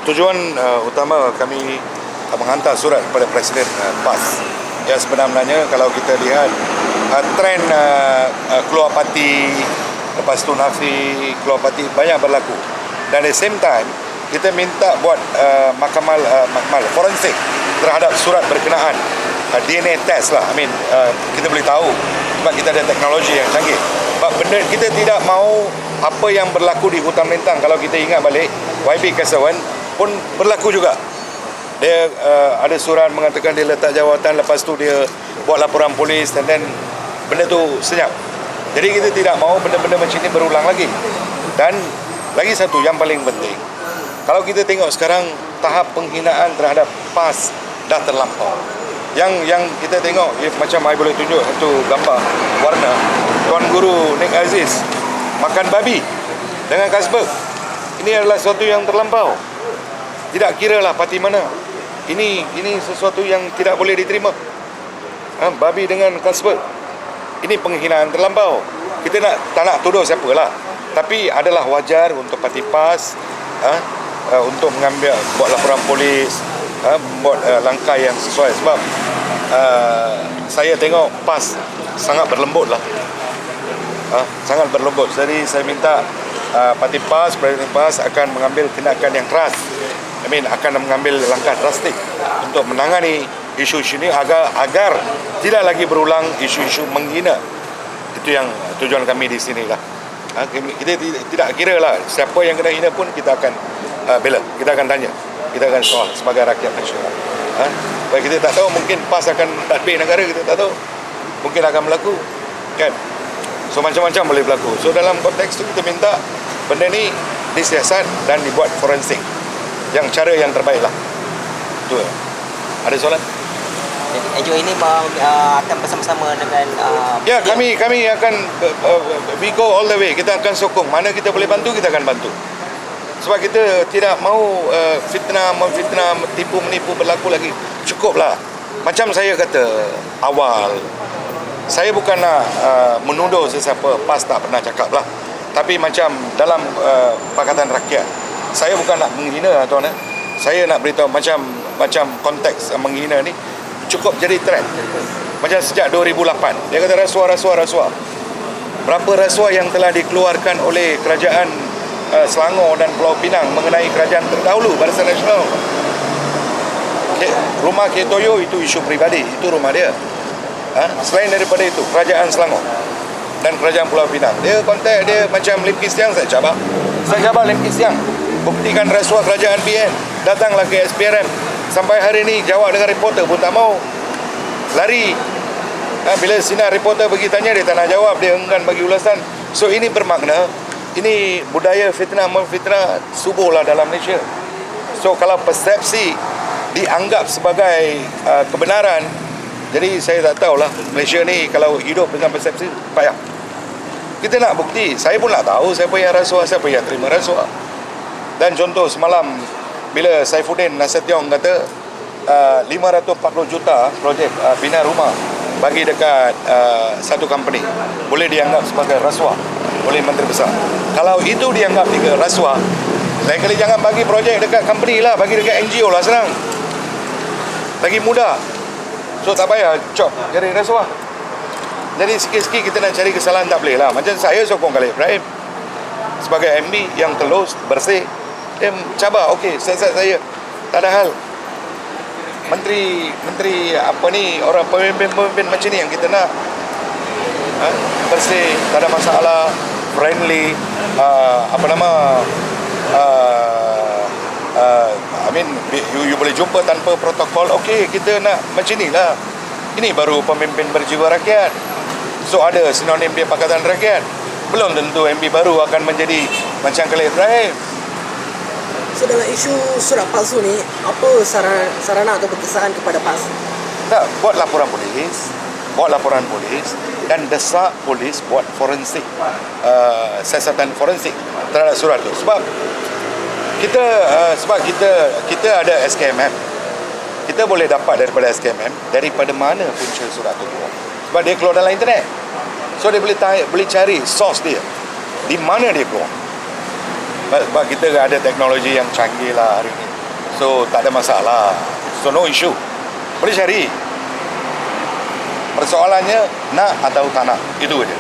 Tujuan utama kami menghantar surat kepada Presiden PAS. Yang sebenarnya kalau kita lihat trend keluar parti, lepas tu nafi keluar parti banyak berlaku. Dan at the same time kita minta buat mahkamah forensik terhadap surat berkenaan DNA test lah. Kita boleh tahu sebab kita ada teknologi yang canggih. Benda kita tidak mahu apa yang berlaku di Hutan Melintang. Kalau kita ingat balik, YB Kesawan pun berlaku juga. Dia ada surat mengatakan dia letak jawatan, lepas tu dia buat laporan polis dan benda tu senyap. Jadi kita tidak mahu benda-benda macam ini berulang lagi. Dan lagi satu yang paling penting, kalau kita tengok sekarang tahap penghinaan terhadap PAS dah terlampau. Yang kita tengok, macam saya boleh tunjuk satu gambar warna Tuan Guru Nik Aziz makan babi dengan Kasbek. Ini adalah sesuatu yang terlampau. Tidak kira lah parti mana. Ini sesuatu yang tidak boleh diterima. Babi dengan Kasbek. Ini penghinaan terlampau. Kita tak nak tuduh siapa lah. Tapi adalah wajar untuk parti PAS untuk mengambil, buat laporan polis, buat langkah yang sesuai. Sebab saya tengok PAS sangat berlembut lah. Sangat berlembut. Jadi saya minta parti PAS, Presiden PAS akan mengambil tindakan yang keras. Akan mengambil langkah drastik untuk menangani isu-isu ini agar tidak lagi berulang isu-isu menghina. Itu yang tujuan kami di sini lah. Kita tidak kira lah siapa yang kena hina pun kita akan bela, kita akan tanya, kita akan soal sebagai rakyat Malaysia. Baik, kita tak tahu, mungkin PAS akan tadbir negara, kita tak tahu, mungkin akan berlaku, kan? So macam-macam boleh berlaku. So dalam konteks itu kita minta benda ni disiasat dan dibuat forensik yang cara yang terbaik lah. Itu. Ada soalan? NGO ini akan bersama-sama dengan kami akan we go all the way. Kita akan sokong, mana kita boleh bantu kita akan bantu. Sebab kita tidak mahu memfitnah, tipu menipu berlaku lagi. Cukuplah. Macam saya kata awal, saya bukan nak menuduh sesiapa, PAS tak pernah cakap lah. Tapi macam dalam Pakatan Rakyat, saya bukan nak menghina tuan. Saya nak beritahu macam konteks menghina ni cukup jadi trend. Macam sejak 2008, dia kata rasuah. Berapa rasuah yang telah dikeluarkan oleh kerajaan Selangor dan Pulau Pinang mengenai kerajaan terdahulu Barisan Nasional. Rumah K. Toyo itu isu peribadi, itu rumah dia. Selain daripada itu, kerajaan Selangor dan kerajaan Pulau Pinang, dia kontak dia macam Lim Kee Siang. Saya cabar Lim Kee Siang, buktikan rasuah kerajaan PN. Datanglah ke SPRM. Sampai hari ini jawab dengan reporter pun tak mau, lari. Bila sinar reporter pergi tanya, dia tak nak jawab, dia enggan bagi ulasan. So ini bermakna ini budaya fitnah subuhlah dalam Malaysia. So kalau persepsi dianggap sebagai kebenaran, jadi saya tak tahulah Malaysia ni kalau hidup dengan persepsi payah. Kita nak bukti. Saya pun nak tahu siapa yang rasuah, siapa yang terima rasuah. Dan contoh semalam bila Saifuddin Nasution kata 540 juta projek bina rumah bagi dekat satu company boleh dianggap sebagai rasuah oleh Menteri Besar. Kalau itu dianggap sebagai rasuah, lain kali jangan bagi projek dekat company lah, bagi dekat NGO lah, senang, lagi mudah. So tak payah cop cari rasuah. Jadi sikit-sikit kita nak cari kesalahan tak boleh lah. Macam saya sokong Khalil Ibrahim sebagai MB yang telus, bersih. Dia cabar, okey, saya tak ada hal. Menteri apa ni, orang pemimpin macam ni yang kita nak. Bersih, tak ada masalah, friendly, you boleh jumpa tanpa protokol. Okey, kita nak macam ni lah. Ini baru pemimpin berjiwa rakyat. So ada sinonim dia Pakatan Rakyat. Belum tentu MB baru akan menjadi macam Khalil Ibrahim. So dalam isu surat palsu ni, apa sarana atau kekesahan kepada PAS? Tak, buat laporan polis dan desak polis buat forensik, siasatan forensik terhadap surat itu. Sebab kita ada SKMM. Kita boleh dapat daripada SKMM daripada mana punca surat itu keluar. Sebab dia keluar dalam internet. So dia boleh cari source dia, di mana dia keluar. Sebab kita ada teknologi yang canggih lah hari ini. So, tak ada masalah. So, no issue. Boleh cari. Persoalannya nak atau tak nak. Itu aja.